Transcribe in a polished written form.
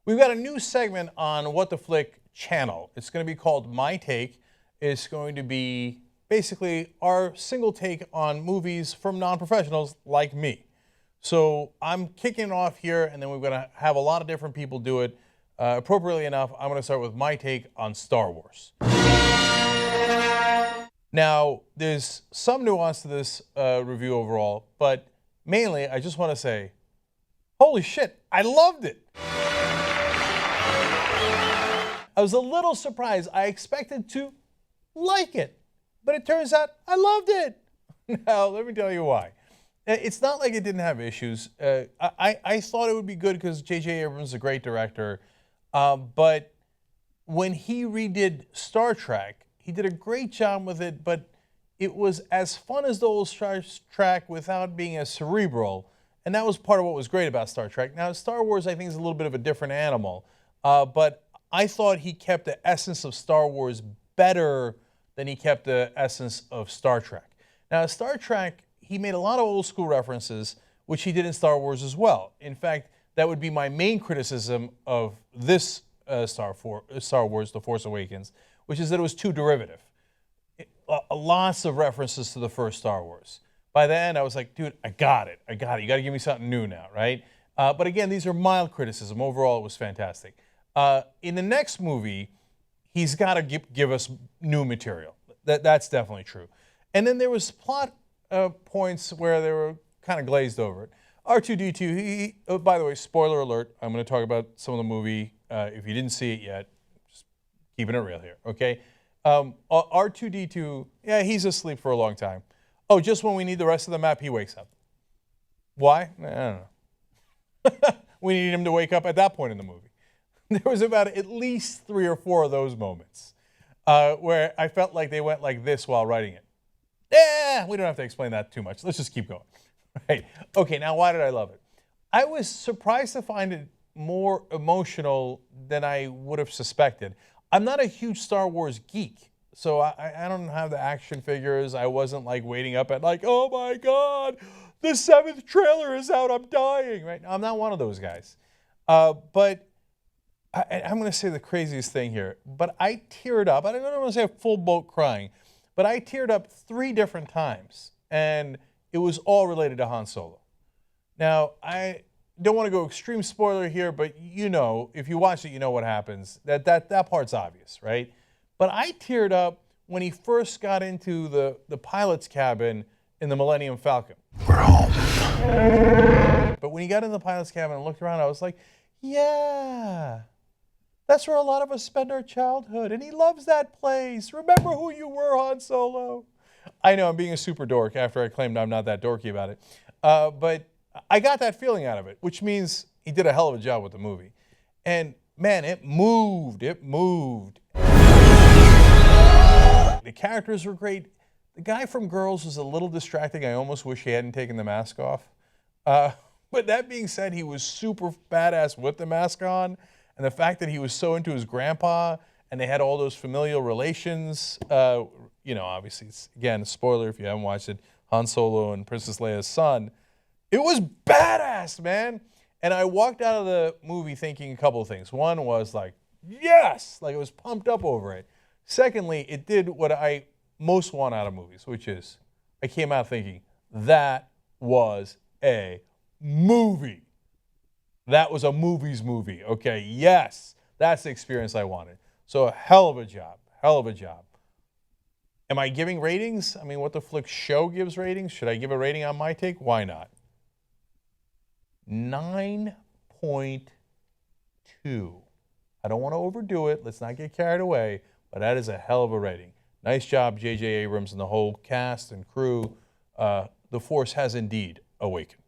We've got a new segment on What the Flick channel. It's going to be called My Take. It's going to be basically our single take on movies from non-professionals like me. So I'm kicking it off here, and then we're going to have a lot of different people do it. Appropriately enough, I'm going to start with my take on Star Wars. Now, there's some nuance to this review overall, but mainly I just want to say, holy shit, I loved it. I was a little surprised. I expected to like it, but it turns out I loved it. Now, let me tell you why. It's not like it didn't have issues. I thought it would be good because J.J. Abrams is a great director, but when he redid Star Trek, he did a great job with it, but it was as fun as the old Star Trek without being as cerebral, and that was part of what was great about Star Trek. Now, Star Wars, I think, is a little bit of a different animal, but I thought he kept the essence of Star Wars better than he kept the essence of Star Trek. Now, Star Trek, he made a lot of old school references, which he did in Star Wars as well. In fact, that would be my main criticism of this Star Wars, The Force Awakens, which is that it was too derivative. Lots of references to the first Star Wars. By the end, I was like, dude, I got it. You got to give me something new now, right? But again, these are mild criticism. Overall, it was fantastic. In the next movie, he's got to give us new material. That's definitely true. And then there was plot points where they were kind of glazed over it. R2-D2, oh, by the way, spoiler alert, I'm going to talk about some of the movie. If you didn't see it yet, just keeping it real here, okay? R2-D2, yeah, he's asleep for a long time. Oh, just when we need the rest of the map, he wakes up. Why? I don't know. We needed him to wake up at that point in the movie. There was about at least 3 or 4 of those moments where I felt like they went like this while writing it. Yeah, we don't have to explain that too much. Let's just keep going. Right. Okay, now why did I love it? I was surprised to find it more emotional than I would have suspected. I'm not a huge Star Wars geek, so I don't have the action figures. I wasn't like waiting up at like, oh my God, the 7th trailer is out, I'm dying. Right? I'm not one of those guys. But I'm going to say the craziest thing here, but I teared up. I don't want to say a full boat crying, but I teared up 3 different times, and it was all related to Han Solo. Now, I don't want to go extreme spoiler here, but you know, if you watch it, you know what happens. That part's obvious, right? But I teared up when he first got into the pilot's cabin in the Millennium Falcon. We're home. But when he got in the pilot's cabin and looked around, I was like, yeah. That's where a lot of us spend our childhood, and he loves that place. Remember who you were, Han Solo. I know I'm being a super dork after I claimed I'm not that dorky about it, but I got that feeling out of it, which means he did a hell of a job with the movie. And man, it moved. The characters were great. The guy from Girls was a little distracting. I almost wish he hadn't taken the mask off. But that being said, he was super badass with the mask on. And the fact that he was so into his grandpa and they had all those familial relations, you know, obviously, it's, again, a spoiler if you haven't watched it, Han Solo and Princess Leia's son. It was badass, man. And I walked out of the movie thinking a couple of things. One was like, yes, like I was pumped up over it. Secondly, it did what I most want out of movies, which is I came out thinking, that was a movie. That was a movie's movie, okay? Yes, that's the experience I wanted. So a hell of a job. Am I giving ratings? I mean, What the Flick show gives ratings. Should I give a rating on my take? Why not? 9.2. I don't want to overdo it. Let's not get carried away, but that is a hell of a rating. Nice job, J.J. Abrams and the whole cast and crew. The Force has indeed awakened.